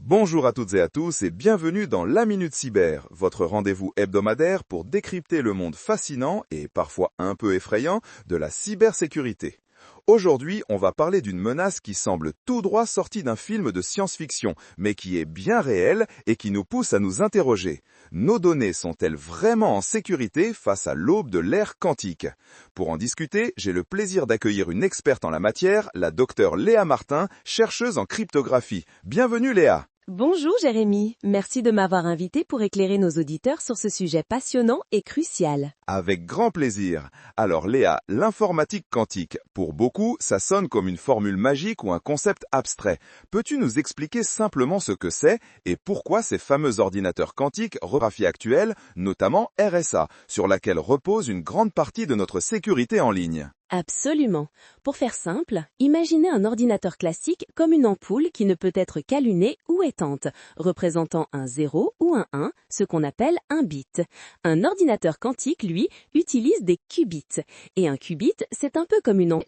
Bonjour à toutes et à tous et bienvenue dans la Minute Cyber, votre rendez-vous hebdomadaire pour décrypter le monde fascinant et parfois un peu effrayant de la cybersécurité. Aujourd'hui, on va parler d'une menace qui semble tout droit sortie d'un film de science-fiction, mais qui est bien réelle et qui nous pousse à nous interroger. Nos données sont-elles vraiment en sécurité face à l'aube de l'ère quantique? Pour en discuter, j'ai le plaisir d'accueillir une experte en la matière, la docteure Léa Martin, chercheuse en cryptographie. Bienvenue Léa! Bonjour Jérémy, merci de m'avoir invité pour éclairer nos auditeurs sur ce sujet passionnant et crucial. Avec grand plaisir. Alors Léa, l'informatique quantique, pour beaucoup, ça sonne comme une formule magique ou un concept abstrait. Peux-tu nous expliquer simplement ce que c'est et pourquoi ces fameux ordinateurs quantiques regraphie actuels, notamment RSA, sur laquelle repose une grande partie de notre sécurité en ligne? Absolument. Pour faire simple, imaginez un ordinateur classique comme une ampoule qui ne peut être qu'allumée ou éteinte, représentant un 0 ou un 1, ce qu'on appelle un bit. Un ordinateur quantique, lui, utilise des qubits. Et un qubit, c'est un peu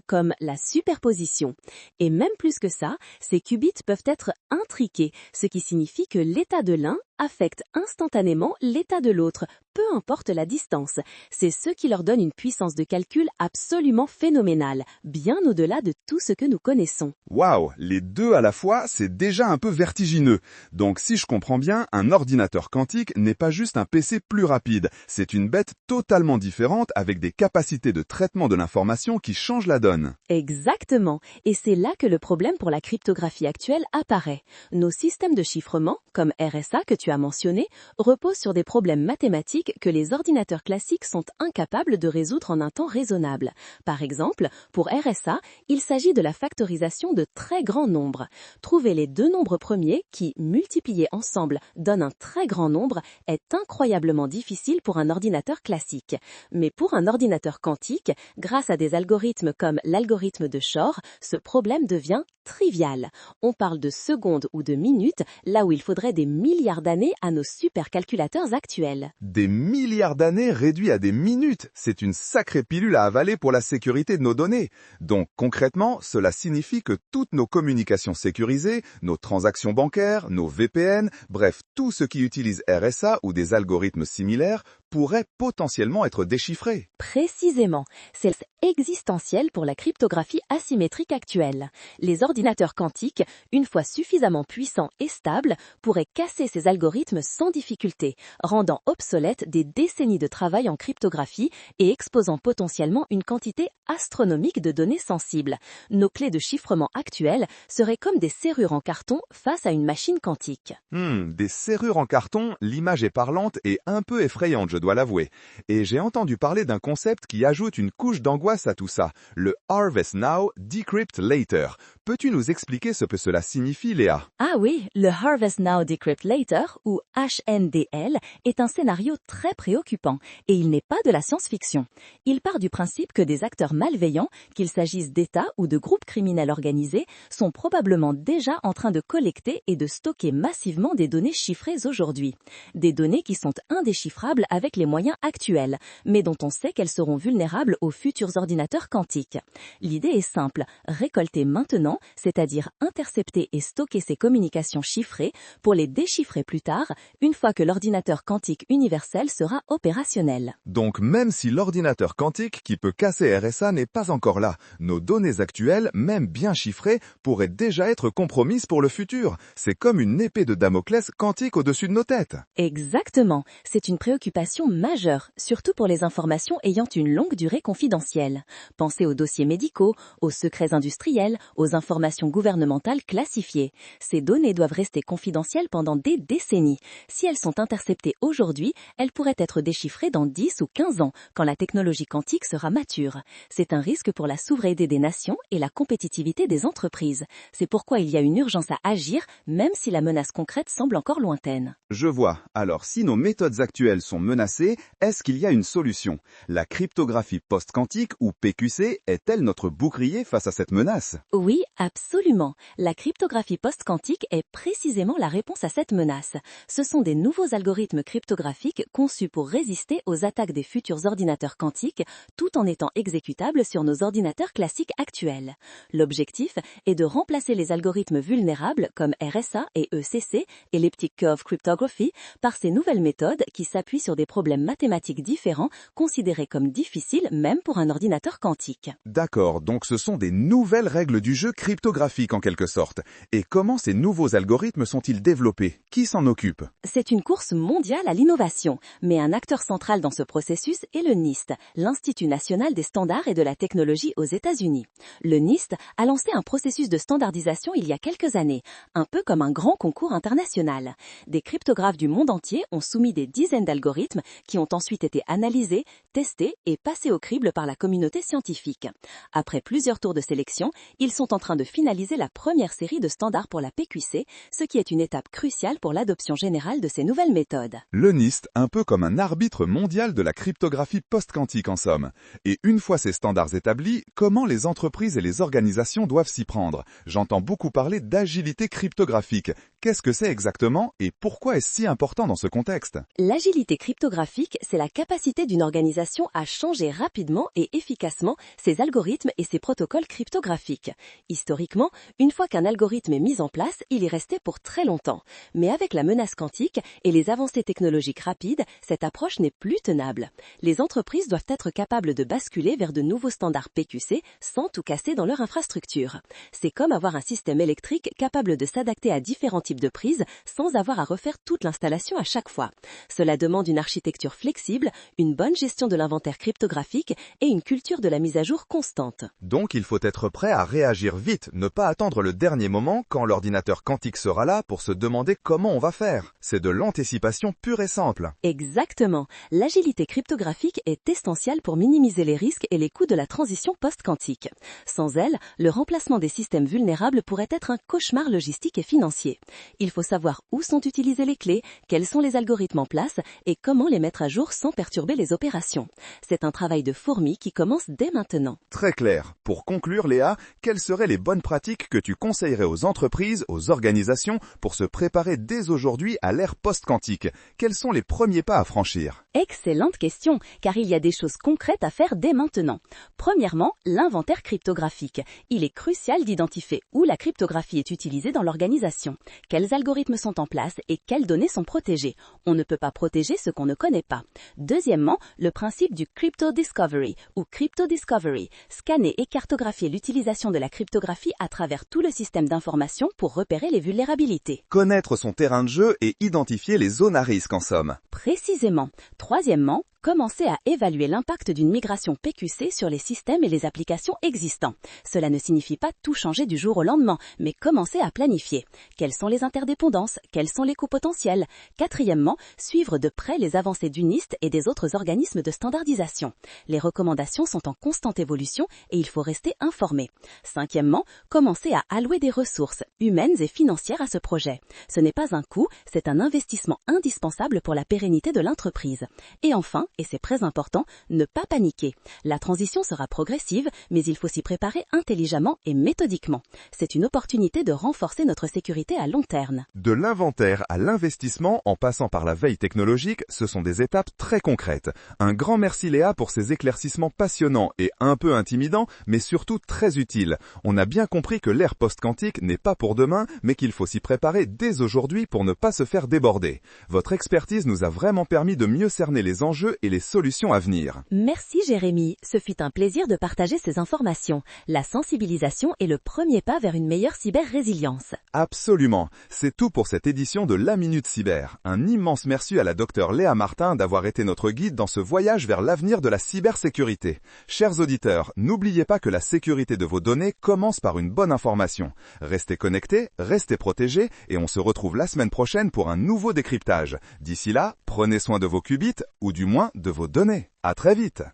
comme la superposition. Et même plus que ça, ces qubits peuvent être intriqués, ce qui signifie que l'état de l'un affecte instantanément l'état de l'autre, peu importe la distance. C'est ce qui leur donne une puissance de calcul absolument phénoménale, bien au-delà de tout ce que nous connaissons. Waouh, les deux à la fois, c'est déjà un peu vertigineux. Donc si je comprends bien, un ordinateur quantique n'est pas juste un PC plus rapide, c'est une bête totalement différente avec des capacités de traitement de l'information qui changent la donne. Exactement, et c'est là que le problème pour la cryptographie actuelle apparaît. Nos systèmes de chiffrement, comme RSA que tu as mentionné, reposent sur des problèmes mathématiques que les ordinateurs classiques sont incapables de résoudre en un temps raisonnable. Par exemple, pour RSA, il s'agit de la factorisation de très grands nombres. Trouver les deux nombres premiers qui, multipliés ensemble, donnent un très grand nombre est incroyablement difficile pour un ordinateur classique. Mais pour un ordinateur quantique, grâce à des algorithmes comme l'algorithme de Shor, ce problème devient trivial. On parle de secondes ou de minutes, là où il faudrait des milliards d'années à nos supercalculateurs actuels. Des milliards d'années réduits à des minutes, c'est une sacrée pilule à avaler pour la sécurité de nos données. Donc concrètement, cela signifie que toutes nos communications sécurisées, nos transactions bancaires, nos VPN, bref, tout ce qui utilise RSA ou des algorithmes similaires pourrait potentiellement être déchiffré. Précisément, c'est existentiel pour la cryptographie asymétrique actuelle. Les ordinateurs quantiques, une fois suffisamment puissants et stables, pourraient casser ces algorithmes sans difficulté, rendant obsolètes des décennies de travail en cryptographie et exposant potentiellement une quantité astronomique de données sensibles. Nos clés de chiffrement actuelles seraient comme des serrures en carton face à une machine quantique. Des serrures en carton, l'image est parlante et un peu effrayante, je dois l'avouer. Et j'ai entendu parler d'un concept qui ajoute une couche d'angoisse à tout ça, le Harvest Now, Decrypt Later. Peux-tu nous expliquer ce que cela signifie, Léa? Ah oui, le Harvest Now Decrypt Later, ou HNDL, est un scénario très préoccupant, et il n'est pas de la science-fiction. Il part du principe que des acteurs malveillants, qu'il s'agisse d'États ou de groupes criminels organisés, sont probablement déjà en train de collecter et de stocker massivement des données chiffrées aujourd'hui. Des données qui sont indéchiffrables avec les moyens actuels, mais dont on sait qu'elles seront vulnérables aux futurs ordinateurs quantiques. L'idée est simple, récolter maintenant, c'est-à-dire intercepter et stocker ces communications chiffrées pour les déchiffrer plus tard, une fois que l'ordinateur quantique universel sera opérationnel. Donc même si l'ordinateur quantique qui peut casser RSA n'est pas encore là, nos données actuelles, même bien chiffrées, pourraient déjà être compromises pour le futur. C'est comme une épée de Damoclès quantique au-dessus de nos têtes. Exactement, c'est une préoccupation majeure, surtout pour les informations ayant une longue durée confidentielle. Pensez aux dossiers médicaux, aux secrets industriels, aux informations gouvernementales classifiées. Ces données doivent rester confidentielles pendant des décennies. Si elles sont interceptées aujourd'hui, elles pourraient être déchiffrées dans 10 ou 15 ans, quand la technologie quantique sera mature. C'est un risque pour la souveraineté des nations et la compétitivité des entreprises. C'est pourquoi il y a une urgence à agir, même si la menace concrète semble encore lointaine. Je vois. Alors si nos méthodes actuelles sont menacées menacée, est-ce qu'il y a une solution? La cryptographie post-quantique ou PQC est-elle notre bouclier face à cette menace? Oui, absolument. La cryptographie post-quantique est précisément la réponse à cette menace. Ce sont des nouveaux algorithmes cryptographiques conçus pour résister aux attaques des futurs ordinateurs quantiques, tout en étant exécutables sur nos ordinateurs classiques actuels. L'objectif est de remplacer les algorithmes vulnérables comme RSA et ECC, Elliptic Curve Cryptography, par ces nouvelles méthodes qui s'appuient sur des problèmes mathématiques différents considérés comme difficiles même pour un ordinateur quantique. D'accord, donc ce sont des nouvelles règles du jeu cryptographique en quelque sorte. Et comment ces nouveaux algorithmes sont-ils développés? Qui s'en occupe? C'est une course mondiale à l'innovation, mais un acteur central dans ce processus est le NIST, l'Institut national des standards et de la technologie aux États-Unis. Le NIST a lancé un processus de standardisation il y a quelques années, un peu comme un grand concours international. Des cryptographes du monde entier ont soumis des dizaines d'algorithmes qui ont ensuite été analysés, testés et passés au crible par la communauté scientifique. Après plusieurs tours de sélection, ils sont en train de finaliser la première série de standards pour la PQC, ce qui est une étape cruciale pour l'adoption générale de ces nouvelles méthodes. Le NIST, un peu comme un arbitre mondial de la cryptographie post-quantique en somme. Et une fois ces standards établis, comment les entreprises et les organisations doivent s'y prendre? J'entends beaucoup parler d'agilité cryptographique. Qu'est-ce que c'est exactement et pourquoi est-ce si important dans ce contexte? L'agilité cryptographique, c'est la capacité d'une organisation à changer rapidement et efficacement ses algorithmes et ses protocoles cryptographiques. Historiquement, une fois qu'un algorithme est mis en place, il y restait pour très longtemps. Mais avec la menace quantique et les avancées technologiques rapides, cette approche n'est plus tenable. Les entreprises doivent être capables de basculer vers de nouveaux standards PQC sans tout casser dans leur infrastructure. C'est comme avoir un système électrique capable de s'adapter à différents types de prises sans avoir à refaire toute l'installation à chaque fois. Cela demande une architecture flexible, une bonne gestion de l'inventaire cryptographique et une culture de la mise à jour constante. Donc il faut être prêt à réagir vite, ne pas attendre le dernier moment quand l'ordinateur quantique sera là pour se demander comment on va faire. C'est de l'anticipation pure et simple. Exactement. L'agilité cryptographique est essentielle pour minimiser les risques et les coûts de la transition post-quantique. Sans elle, le remplacement des systèmes vulnérables pourrait être un cauchemar logistique et financier. Il faut savoir où sont utilisées les clés, quels sont les algorithmes en place et comment les mettre à jour sans perturber les opérations. C'est un travail de fourmi qui commence dès maintenant. Très clair. Pour conclure, Léa, quelles seraient les bonnes pratiques que tu conseillerais aux entreprises, aux organisations pour se préparer dès aujourd'hui à l'ère post-quantique? Quels sont les premiers pas à franchir? Excellente question, car il y a des choses concrètes à faire dès maintenant. Premièrement, l'inventaire cryptographique. Il est crucial d'identifier où la cryptographie est utilisée dans l'organisation, quels algorithmes sont en place et quelles données sont protégées. On ne peut pas protéger ce qu'on ne connaît pas. Deuxièmement, le principe du crypto discovery ou crypto discovery. Scanner et cartographier l'utilisation de la cryptographie à travers tout le système d'information pour repérer les vulnérabilités. Connaître son terrain de jeu et identifier les zones à risque en somme. Précisément. Troisièmement, commencer à évaluer l'impact d'une migration PQC sur les systèmes et les applications existants. Cela ne signifie pas tout changer du jour au lendemain, mais commencer à planifier. Quelles sont les interdépendances? Quels sont les coûts potentiels? Quatrièmement, suivre de près les avancées du NIST et des autres organismes de standardisation. Les recommandations sont en constante évolution et il faut rester informé. Cinquièmement, commencer à allouer des ressources humaines et financières à ce projet. Ce n'est pas un coût, c'est un investissement indispensable pour la pérennité de l'entreprise. Et enfin, et c'est très important, ne pas paniquer. La transition sera progressive, mais il faut s'y préparer intelligemment et méthodiquement. C'est une opportunité de renforcer notre sécurité à long terme. De l'inventaire à l'investissement en passant par la veille technologique, ce sont des étapes très concrètes. Un grand merci Léa pour ces éclaircissements passionnants et un peu intimidants, mais surtout très utiles. On a bien compris que l'ère post-quantique n'est pas pour demain, mais qu'il faut s'y préparer dès aujourd'hui pour ne pas se faire déborder. Votre expertise nous a vraiment permis de mieux cerner les enjeux et les solutions à venir. Merci Jérémy, ce fut un plaisir de partager ces informations. La sensibilisation est le premier pas vers une meilleure cyber-résilience. Absolument. C'est tout pour cette édition de La Minute Cyber. Un immense merci à la docteure Léa Martin d'avoir été notre guide dans ce voyage vers l'avenir de la cybersécurité. Chers auditeurs, n'oubliez pas que la sécurité de vos données commence par une bonne information. Restez connectés, restez protégés et on se retrouve la semaine prochaine pour un nouveau décryptage. D'ici là, prenez soin de vos qubits ou du moins de vos données. À très vite.